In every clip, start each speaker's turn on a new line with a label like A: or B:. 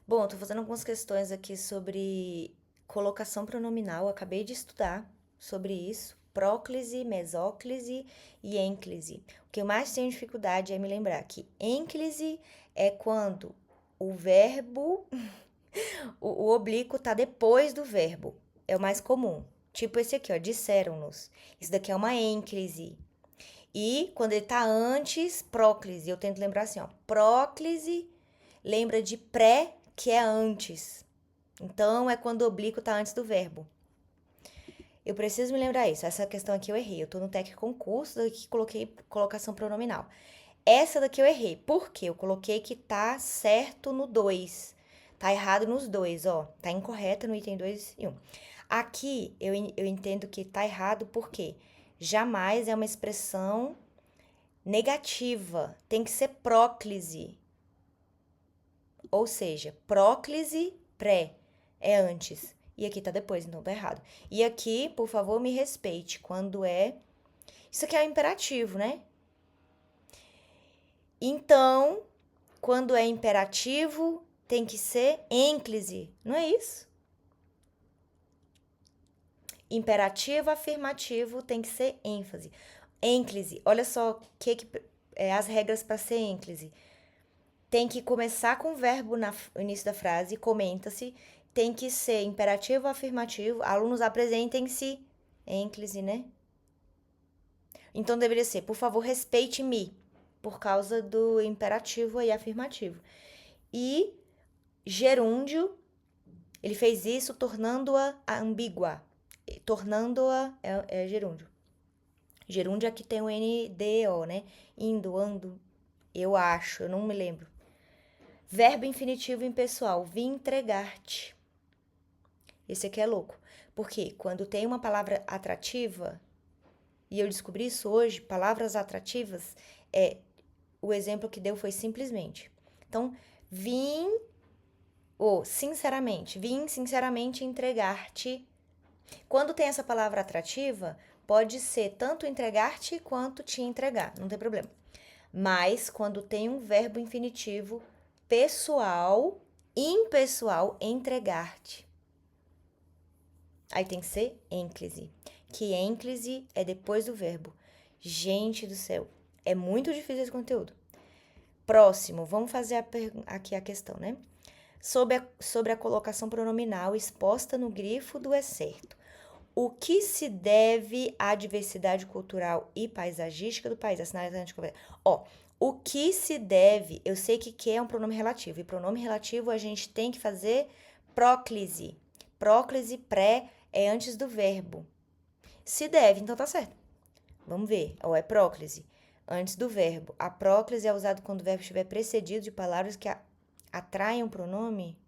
A: Bom, tô fazendo algumas questões aqui sobre colocação pronominal. Acabei de estudar sobre isso. Próclise, mesóclise e ênclise. O que eu mais tenho dificuldade é me lembrar que ênclise é quando o verbo, o oblíquo tá depois do verbo. É o mais comum. Tipo esse aqui, ó, disseram-nos. Isso daqui é uma ênclise. E quando ele tá antes, próclise. Eu tento lembrar assim, ó. Próclise lembra de pré, que é antes. Então, é quando o oblíquo tá antes do verbo. Eu preciso me lembrar isso. Essa questão aqui eu errei. Eu tô no TEC concurso, daqui coloquei colocação pronominal. Essa daqui eu errei. Por quê? Eu coloquei que tá certo no 2. Tá errado nos dois, ó. Tá incorreto no item 2 e 1. Aqui eu entendo que tá errado porque jamais é uma expressão negativa. Tem que ser próclise. Ou seja, próclise pré é antes. E aqui tá depois, então tá errado. E aqui, por favor, me respeite quando é. Isso aqui é o imperativo, né? Então, quando é imperativo, tem que ser ênclise, não é isso? Imperativo afirmativo tem que ser ênfase. Ênclise, olha só as regras para ser ênclise. Tem que começar com o verbo no início da frase, comenta-se. Tem que ser imperativo ou afirmativo. Alunos, apresentem-se. Ênclise, né? Então deveria ser, por favor, respeite-me, por causa do imperativo e afirmativo. E gerúndio, ele fez isso tornando-a ambígua. Tornando-a é gerúndio. Gerúndio aqui tem o NDO, né? Indo, ando, eu acho, eu não me lembro. Verbo infinitivo impessoal, vim entregar-te. Esse aqui é louco. Porque quando tem uma palavra atrativa, e eu descobri isso hoje, palavras atrativas, o exemplo que deu foi simplesmente. Então, vim sinceramente entregar-te. Quando tem essa palavra atrativa, pode ser tanto entregar-te quanto te entregar, não tem problema. Mas quando tem um verbo infinitivo pessoal, impessoal, entregar-te. Aí tem que ser ênclise. Que ênclise é depois do verbo. Gente do céu, é muito difícil esse conteúdo. Próximo, vamos fazer aqui a questão, né? Sobre a colocação pronominal exposta no grifo do é certo. O que se deve à diversidade cultural e paisagística do país? Assinale. Ó, o que se deve, eu sei que é um pronome relativo, e pronome relativo a gente tem que fazer próclise. Próclise pré é antes do verbo. Se deve, então tá certo. Vamos ver. Ó, é próclise, antes do verbo. A próclise é usada quando o verbo estiver precedido de palavras que atraem um pronome.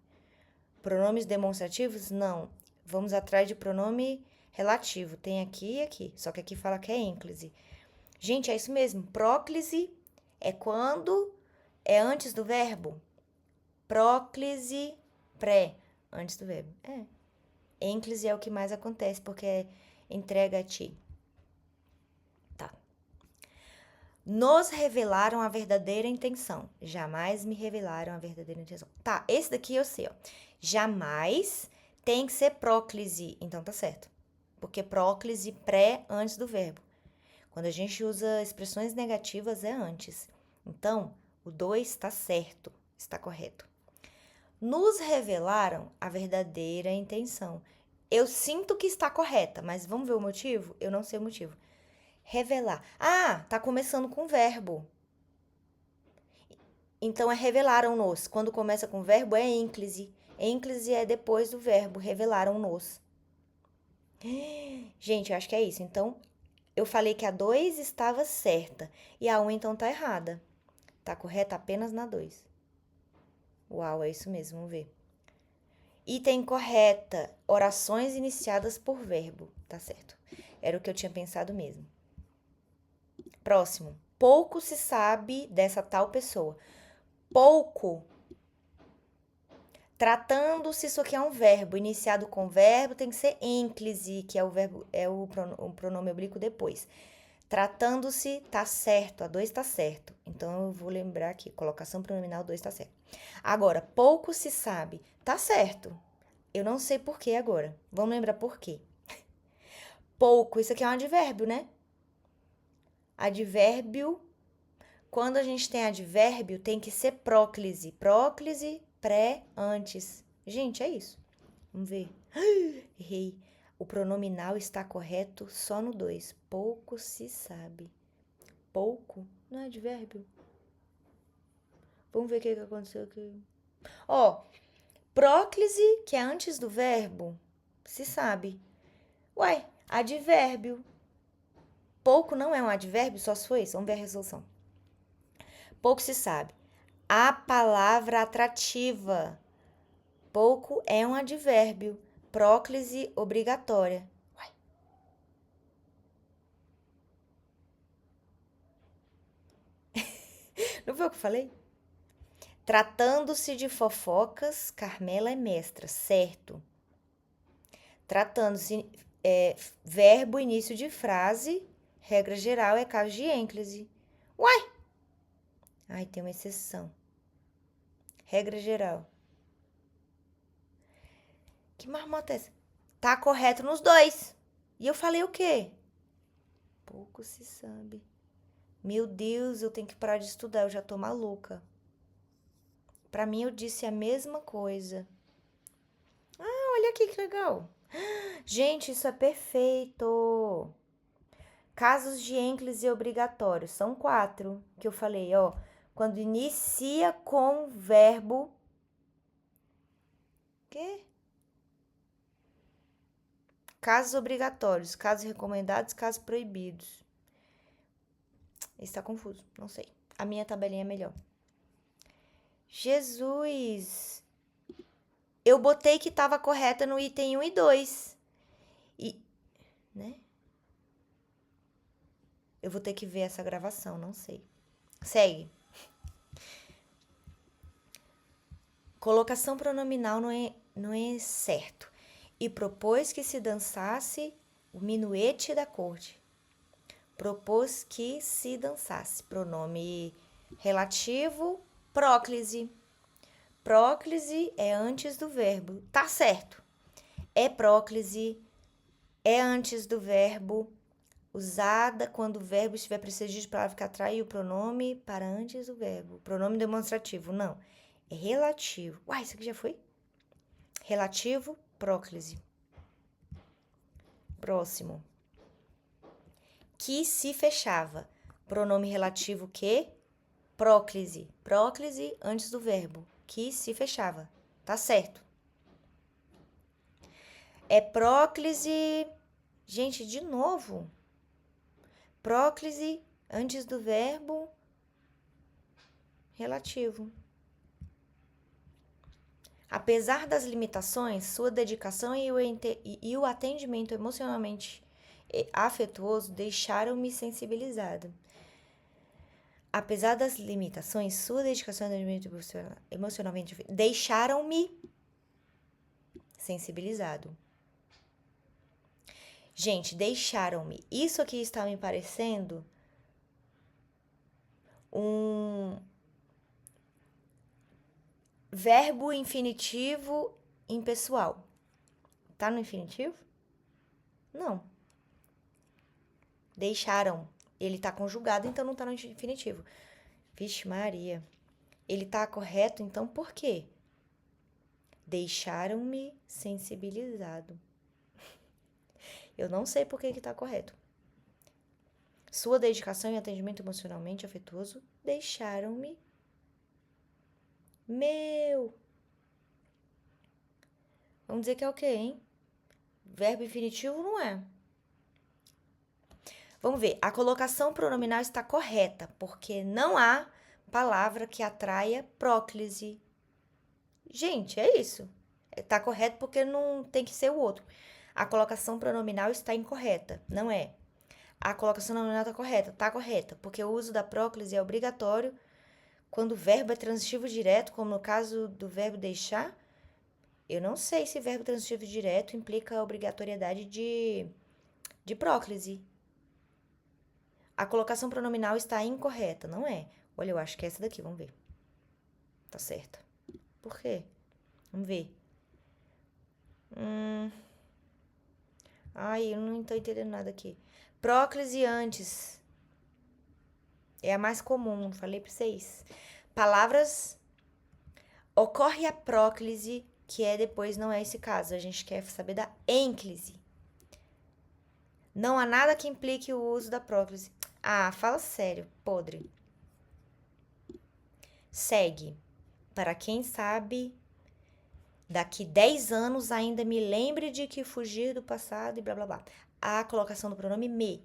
A: Pronomes demonstrativos? Não. Vamos atrás de pronome relativo. Tem aqui e aqui. Só que aqui fala que é ênclise. Gente, é isso mesmo. Próclise é quando é antes do verbo. Próclise pré, antes do verbo. Ênclise é o que mais acontece, porque é entrega a ti. Tá. Nos revelaram a verdadeira intenção. Jamais me revelaram a verdadeira intenção. Tá, esse daqui eu sei, ó. Jamais tem que ser próclise. Então tá certo. Porque próclise pré antes do verbo. Quando a gente usa expressões negativas é antes. Então, o 2 está certo, está correto. Nos revelaram a verdadeira intenção. Eu sinto que está correta, mas vamos ver o motivo? Eu não sei o motivo. Revelar. Ah, tá começando com verbo. Então é revelaram-nos. Quando começa com verbo é ênclise. Ênclise é depois do verbo, revelaram-nos. Gente, eu acho que é isso. Então, eu falei que a 2 estava certa e a 1 então tá errada. Tá correta apenas na 2. Uau, é isso mesmo, vamos ver. Item correta, orações iniciadas por verbo. Tá certo. Era o que eu tinha pensado mesmo. Próximo. Pouco se sabe dessa tal pessoa. Pouco. Tratando-se, isso aqui é um verbo. Iniciado com verbo tem que ser ênclise, que é o verbo, é o pronome oblíquo depois. Tratando-se, tá certo. A 2 tá certo. Então, eu vou lembrar aqui. Colocação pronominal 2 tá certo. Agora, pouco se sabe. Tá certo. Eu não sei por que agora. Vamos lembrar por quê. Pouco, isso aqui é um advérbio, né? Advérbio. Quando a gente tem advérbio, tem que ser próclise. Próclise, pré, antes. Gente, é isso. Vamos ver. Errei. O pronominal está correto só no 2. Pouco se sabe. Pouco não é advérbio. Vamos ver o que aconteceu aqui. Ó, próclise, que é antes do verbo, se sabe. Uai, advérbio. Pouco não é um advérbio, só se foi isso. Vamos ver a resolução. Pouco se sabe. A palavra atrativa. Pouco é um advérbio. Próclise obrigatória. Uai. Não foi o que eu falei? Tratando-se de fofocas, Carmela é mestra, certo. Tratando-se, verbo, início de frase, regra geral é caso de ênclise. Uai! Ai, tem uma exceção. Regra geral. Que marmota é essa? Tá correto nos dois. E eu falei o quê? Pouco se sabe. Meu Deus, eu tenho que parar de estudar, eu já tô maluca. Pra mim, eu disse a mesma coisa. Ah, olha aqui que legal. Gente, isso é perfeito. Casos de ênclise obrigatórios. São 4 que eu falei, ó. Quando inicia com verbo. Quê? Casos obrigatórios, casos recomendados, casos proibidos. Está confuso, não sei. A minha tabelinha é melhor. Jesus! Eu botei que estava correta no item 1 e 2. E, né? Eu vou ter que ver essa gravação, não sei. Segue. Colocação pronominal não é certo. E propôs que se dançasse o minuete da corte. Propôs que se dançasse. Pronome relativo, próclise. Próclise é antes do verbo. Tá certo. É próclise, é antes do verbo, usada quando o verbo estiver precedido de palavra que atrai o pronome para antes do verbo. Pronome demonstrativo, não. É relativo. Uai, isso aqui já foi? Relativo, próclise. Próximo. Que se fechava. Pronome relativo que? Próclise. Próclise antes do verbo. Que se fechava. Tá certo. É próclise. Gente, de novo. Próclise antes do verbo relativo. Apesar das limitações, sua dedicação e o atendimento emocionalmente afetuoso deixaram-me sensibilizada. Apesar das limitações, sua dedicação e atendimento emocionalmente deixaram-me sensibilizado. Gente, deixaram-me. Isso aqui está me parecendo um verbo infinitivo impessoal. Tá no infinitivo? Não. Deixaram. Ele tá conjugado, então não tá no infinitivo. Vixe Maria. Ele tá correto, então por quê? Deixaram-me sensibilizado. Eu não sei por que tá correto. Sua dedicação e atendimento emocionalmente afetuoso deixaram-me. Vamos dizer que é o quê, hein? Verbo infinitivo não é. Vamos ver. A colocação pronominal está correta, porque não há palavra que atraia próclise. Gente, é isso. Está correto porque não tem que ser o outro. A colocação pronominal está incorreta. Não é. A colocação nominal está correta, porque o uso da próclise é obrigatório quando o verbo é transitivo direto, como no caso do verbo deixar. Eu não sei se verbo transitivo direto implica a obrigatoriedade de próclise. A colocação pronominal está incorreta. Não é. Olha, eu acho que é essa daqui. Vamos ver. Tá certa. Por quê? Vamos ver. Ai, eu não tô entendendo nada aqui. Próclise antes. É a mais comum, falei pra vocês. Palavras. Ocorre a próclise, que é depois, não é esse caso. A gente quer saber da ênclise. Não há nada que implique o uso da próclise. Ah, fala sério, podre. Segue. Para quem sabe, daqui 10 anos ainda me lembre de que fugir do passado e blá blá blá. A colocação do pronome me.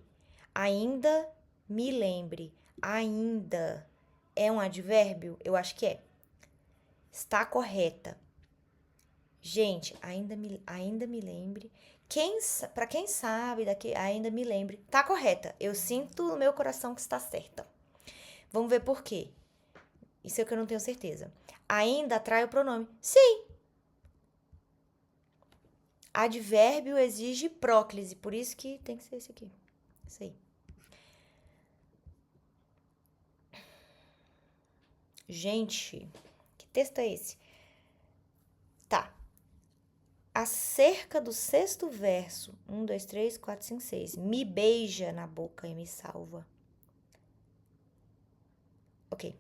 A: Ainda me lembre. Ainda é um advérbio? Eu acho que é. Está correta. Gente, ainda me lembre. Para quem sabe, daqui ainda me lembre. Tá correta. Eu sinto no meu coração que está certa. Vamos ver por quê. Isso é o que eu não tenho certeza. Ainda atrai o pronome. Sim. Advérbio exige próclise. Por isso que tem que ser esse aqui. Isso aí. Gente, que texto é esse? Tá. Acerca do 6º verso. 1, 2, 3, 4, 5, 6. Me beija na boca e me salva. Ok.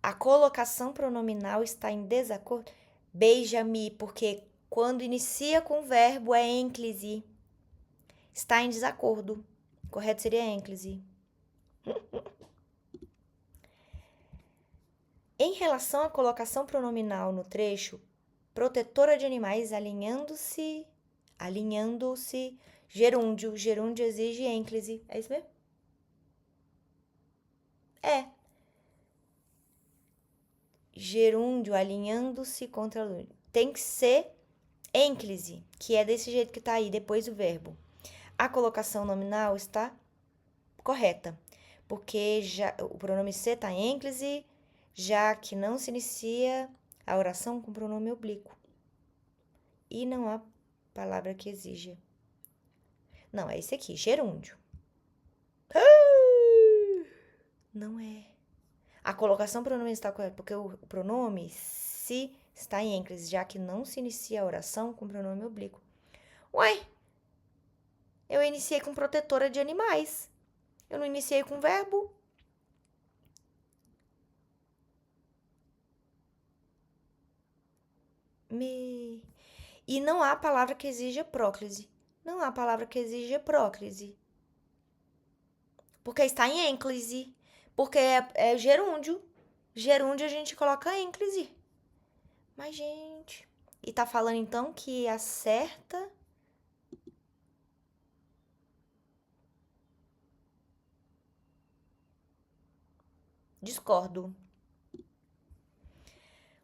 A: A colocação pronominal está em desacordo. Beija-me, porque quando inicia com o verbo é ênclise. Está em desacordo. Correto seria ênclise. Em relação à colocação pronominal no trecho, protetora de animais alinhando-se, gerúndio exige ênclise. É isso mesmo? É. Gerúndio alinhando-se contra o... Tem que ser ênclise, que é desse jeito que tá aí, depois do verbo. A colocação nominal está correta, porque já o pronome ser tá em ênclise, já que não se inicia a oração com pronome oblíquo. E não há palavra que exija. Não, é esse aqui, gerúndio. Não é. A colocação pronominal está correta, porque o pronome se está em ênclise, já que não se inicia a oração com pronome oblíquo. Ué, eu iniciei com protetora de animais. Eu não iniciei com verbo. E não há palavra que exija próclise. Não há palavra que exija próclise. Porque está em ênclise. Porque é gerúndio. Gerúndio a gente coloca ênclise. Mas, gente... E tá falando, então, que acerta... Discordo.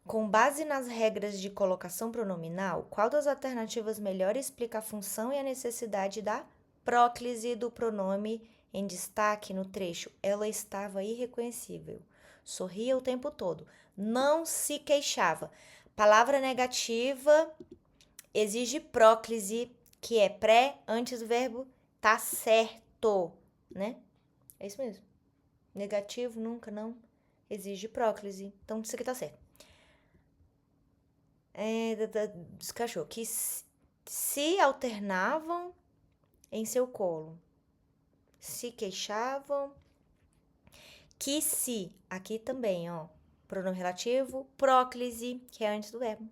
A: Com base nas regras de colocação pronominal, qual das alternativas melhor explica a função e a necessidade da próclise do pronome em destaque no trecho? Ela estava irreconhecível. Sorria o tempo todo. Não se queixava. Palavra negativa exige próclise, que é pré antes do verbo tá certo, né? É isso mesmo. Negativo, nunca, não. Exige próclise. Então, isso aqui tá certo. Dos cachorros, que se alternavam em seu colo. Se queixavam. Que se, aqui também, ó. Pronome relativo, próclise, que é antes do verbo.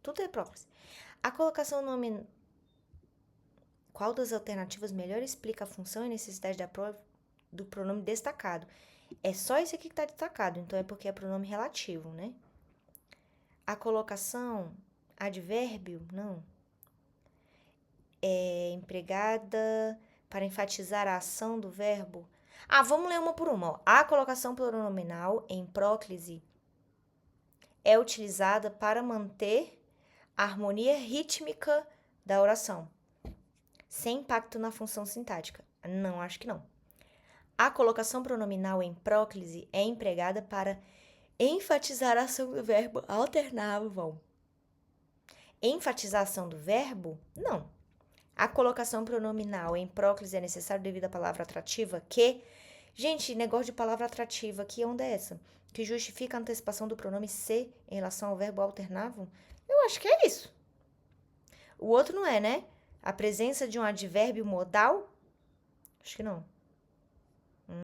A: Tudo é próclise. A colocação nome... Qual das alternativas melhor explica a função e necessidade do pronome destacado? É só esse aqui que tá destacado, então é porque é pronome relativo, né? A colocação advérbio, não. É empregada para enfatizar a ação do verbo. Ah, vamos ler uma por uma. Ó. A colocação pronominal em próclise é utilizada para manter a harmonia rítmica da oração, sem impacto na função sintática. Não, acho que não. A colocação pronominal em próclise é empregada para enfatizar a ação do verbo. Alternavam. Enfatização do verbo? Não. A colocação pronominal em próclise é necessária devido à palavra atrativa que Gente, negócio de palavra atrativa, que onda é essa? Que justifica a antecipação do pronome ser em relação ao verbo alternavo? Eu acho que é isso. O outro não é, né? A presença de um advérbio modal? Acho que não.